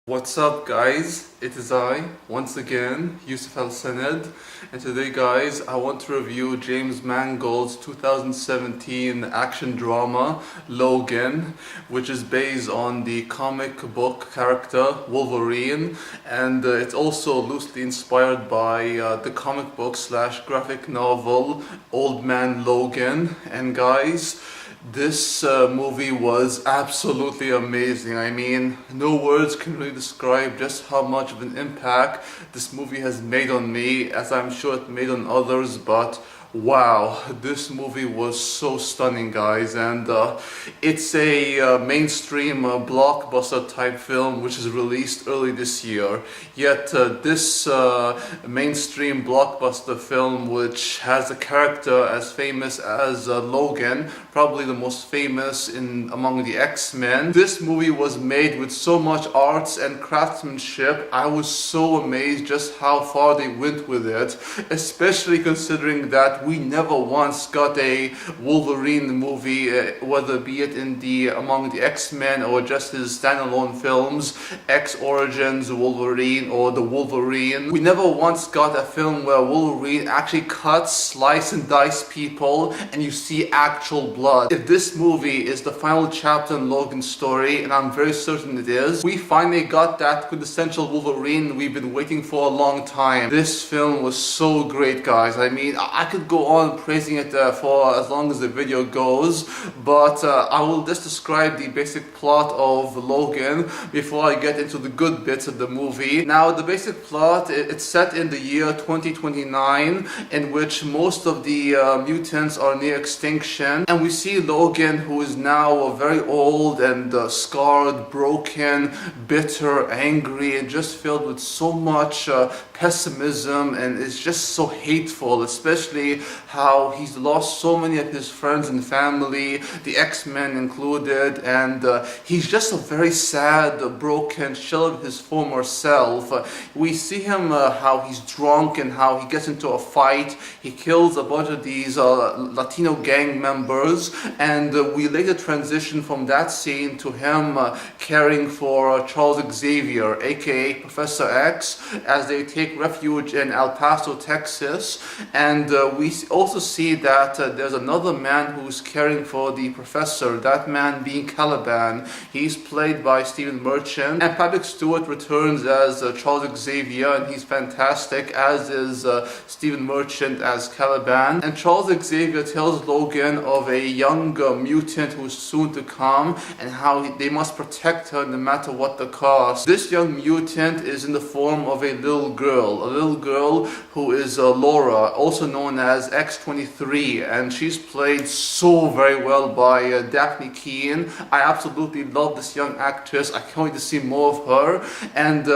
What's up guys, it is I, once again, Yusuf Al-Saned, and today guys I want to review James Mangold's 2017 action drama Logan, which is based on the comic book character Wolverine, and it's also loosely inspired by the comic book / graphic novel Old Man Logan. And guys, this movie was absolutely amazing. I mean, no words can really describe just how much of an impact this movie has made on me, as I'm sure it made on others, but wow, this movie was so stunning guys. And it's a mainstream blockbuster type film which is released early this year, yet this mainstream blockbuster film, which has a character as famous as Logan, probably the most famous among the X-Men, this movie was made with so much arts and craftsmanship. I was so amazed just how far they went with it, especially considering that we never once got a Wolverine movie, whether be it among the X-Men or just his standalone films, X Origins Wolverine or the Wolverine. We never once got a film where Wolverine actually cuts, slice and dice people and you see actual blood. If this movie is the final chapter in Logan's story, and I'm very certain it is, we finally got that quintessential Wolverine we've been waiting for a long time. This film was so great guys. I mean, I could go on praising it for as long as the video goes, but I will just describe the basic plot of Logan before I get into the good bits of the movie. Now, the basic plot, it's set in the year 2029, in which most of the mutants are near extinction, and we see Logan, who is now very old and scarred, broken, bitter, angry, and just filled with so much pessimism, and is just so hateful, especially how he's lost so many of his friends and family, the X-Men included, and he's just a very sad, broken shell of his former self. We see him how he's drunk and how he gets into a fight. He kills a bunch of these Latino gang members, and we later transition from that scene to him caring for Charles Xavier, aka Professor X, as they take refuge in El Paso, Texas. And we also see that there's another man who's caring for the professor, that man being Caliban. He's played by Stephen Merchant, and Patrick Stewart returns as Charles Xavier, and he's fantastic, as is Stephen Merchant as Caliban. And Charles Xavier tells Logan of a young mutant who's soon to come, and how they must protect her no matter what the cost. This young mutant is in the form of a little girl who is Laura, also known as X-23, and she's played so very well by Daphne Keane. I absolutely love this young actress. I can't wait to see more of her. And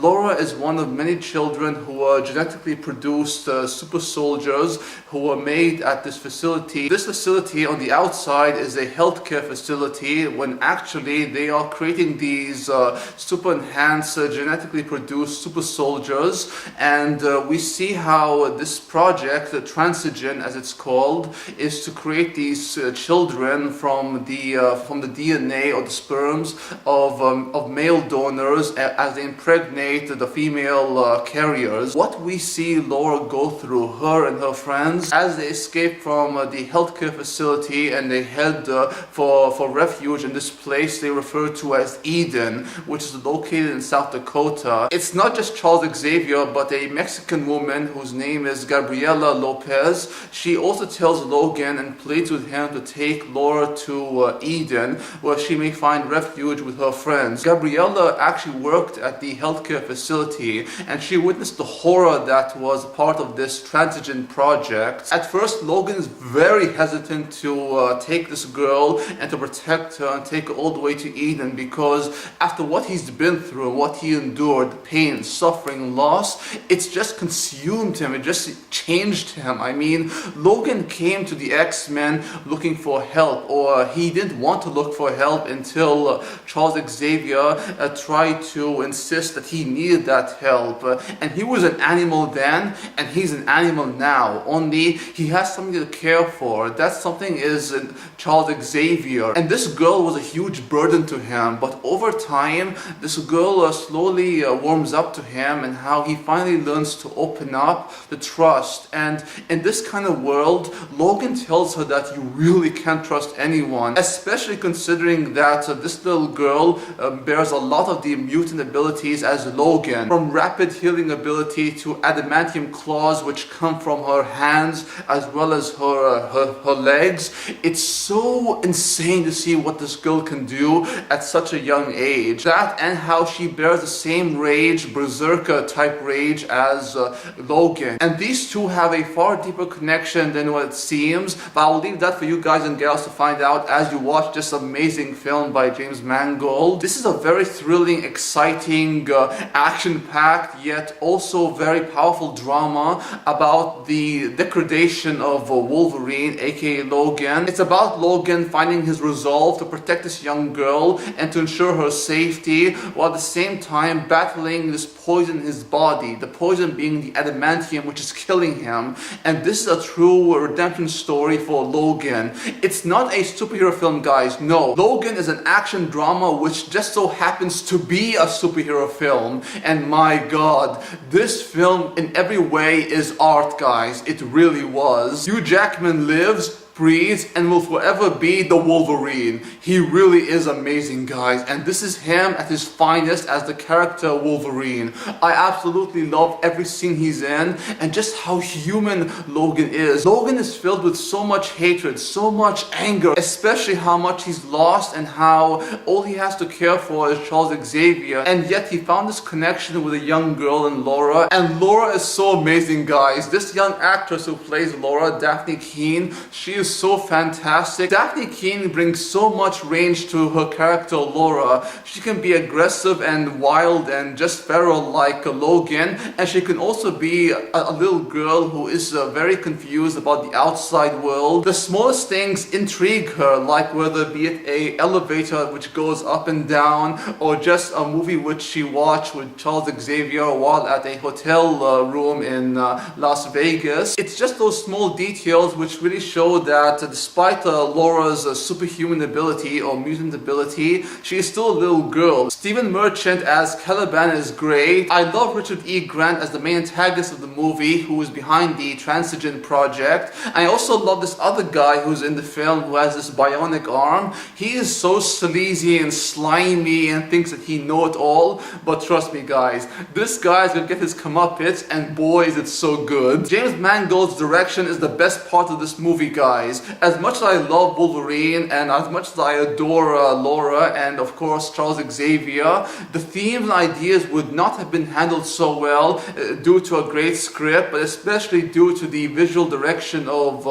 Laura is one of many children who are genetically produced super soldiers who were made at this facility. This facility on the outside is a healthcare facility, when actually they are creating these super enhanced, genetically produced super soldiers. And we see how this project, the Transigen as it's called, is to create these children from the DNA or the sperms of male donors as they impregnate the female carriers. What we see Laura go through, her and her friends, as they escape from the healthcare facility and they head for refuge in this place they refer to as Eden, which is located in South Dakota. It's not just Charles Xavier, but a Mexican woman whose name is Gabriela Lopez. She also tells Logan and pleads with him to take Laura to Eden, where she may find refuge with her friends. Gabriela actually worked at the healthcare facility, and she witnessed the horror that was part of this Transigen project. At first, Logan is very hesitant to take this girl and to protect her and take her all the way to Eden, because after what he's been through, what he endured, the pain, suffering, loss, it's just consumed him. It just changed him. him. I mean, Logan came to the X-Men looking for help, or he didn't want to look for help until Charles Xavier tried to insist that he needed that help. And he was an animal then, and he's an animal now, only he has something to care for. That something is Charles Xavier. And this girl was a huge burden to him, but over time, this girl slowly warms up to him, and how he finally learns to open up, to trust. And in this kind of world, Logan tells her that you really can't trust anyone, especially considering that this little girl bears a lot of the mutant abilities as Logan, from rapid healing ability to adamantium claws which come from her hands as well as her legs. It's so insane to see what this girl can do at such a young age. That, and how she bears the same rage, berserker type rage, as Logan. And these two have a far deeper connection than what it seems, but I'll leave that for you guys and gals to find out as you watch this amazing film by James Mangold. This is a very thrilling, exciting, action-packed, yet also very powerful drama about the degradation of Wolverine, aka Logan. It's about Logan finding his resolve to protect this young girl and to ensure her safety, while at the same time battling this poison in his body, the poison being the adamantium which is killing him. And this is a true redemption story for Logan. It's not a superhero film, guys, no. Logan is an action drama which just so happens to be a superhero film, and my god, this film in every way is art, guys. It really was. Hugh Jackman lives, breathes, and will forever be the Wolverine. He really is amazing, guys, and this is him at his finest as the character Wolverine. I absolutely love every scene he's in, and just how human Logan is. Logan is filled with so much hatred, so much anger, especially how much he's lost and how all he has to care for is Charles Xavier, and yet he found this connection with a young girl in Laura, and Laura is so amazing, guys. This young actress who plays Laura, Daphne Keane, she is so fantastic. Daphne Keane brings so much range to her character Laura. She can be aggressive and wild and just feral like Logan, and she can also be a little girl who is very confused about the outside world. The smallest things intrigue her, like whether be it a elevator which goes up and down, or just a movie which she watched with Charles Xavier while at a hotel room in Las Vegas. It's just those small details which really show that despite Laura's superhuman ability or mutant ability, she is still a little girl. Stephen Merchant as Caliban is great. I love Richard E. Grant as the main antagonist of the movie, who is behind the Transigen project. I also love this other guy who's in the film who has this bionic arm. He is so sleazy and slimy and thinks that he knows it all, but trust me, guys, this guy is gonna get his comeuppance, and boy is it so good. James Mangold's direction is the best part of this movie, guys. As much as I love Wolverine and as much as I adore Laura and of course Charles Xavier, the themes and ideas would not have been handled so well due to a great script, but especially due to the visual direction of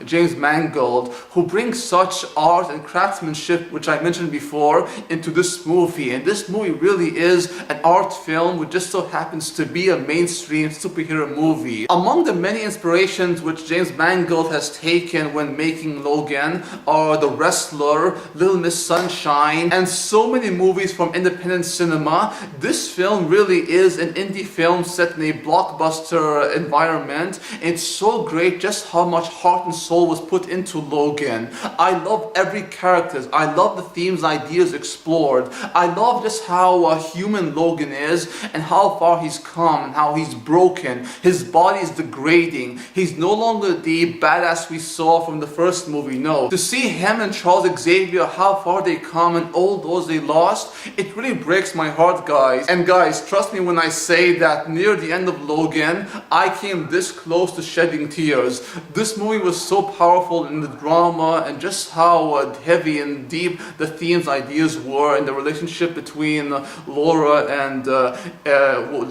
James Mangold, who brings such art and craftsmanship, which I mentioned before, into this movie. And this movie really is an art film which just so happens to be a mainstream superhero movie. Among the many inspirations which James Mangold has taken when making Logan are The Wrestler, Little Miss Sunshine, and so many movies from independent cinema. This film really is an indie film set in a blockbuster environment. It's so great just how much heart and soul was put into Logan. I love every character. I love the themes and ideas explored. I love just how human Logan is and how far he's come and how he's broken. His body is degrading. He's no longer the badass we saw from the first movie, no. To see him and Charles Xavier, how far they come and all those they lost, it really breaks my heart, guys. And guys, trust me when I say that near the end of Logan, I came this close to shedding tears. This movie was so powerful in the drama and just how heavy and deep the themes, ideas were, and the relationship between Laura and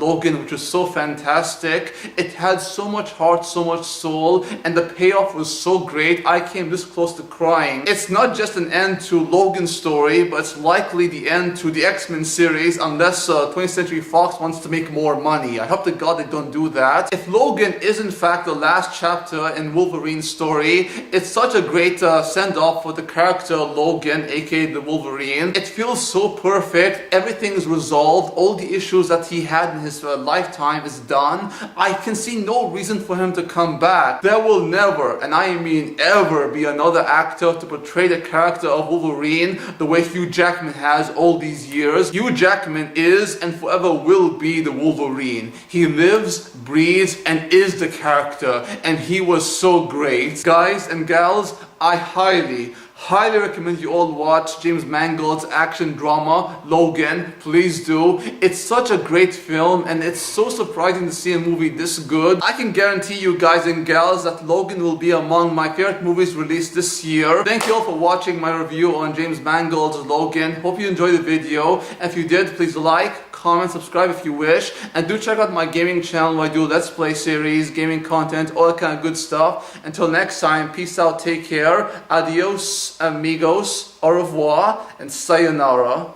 Logan, which was so fantastic. It had so much heart, so much soul, and the payoff was so great. great. I came this close to crying. It's not just an end to Logan's story, but it's likely the end to the X-Men series unless 20th Century Fox wants to make more money. I hope to God they don't do that. If Logan is in fact the last chapter in Wolverine's story, it's such a great send-off for the character Logan, aka the Wolverine. It feels so perfect. Everything is resolved. All the issues that he had in his lifetime is done. I can see no reason for him to come back. There will never, and I mean ever, be another actor to portray the character of Wolverine the way Hugh Jackman has all these years. Hugh Jackman is and forever will be the Wolverine. He lives, breathes, and is the character, and he was so great. Guys and gals, I highly recommend you all watch James Mangold's action drama, Logan. Please do. It's such a great film and it's so surprising to see a movie this good. I can guarantee you guys and gals that Logan will be among my favorite movies released this year. Thank you all for watching my review on James Mangold's Logan. Hope you enjoyed the video. If you did, please like, comment, subscribe if you wish, and do check out my gaming channel where I do Let's Play series, gaming content, all that kind of good stuff. Until next time, peace out, take care, adios amigos, au revoir, and sayonara.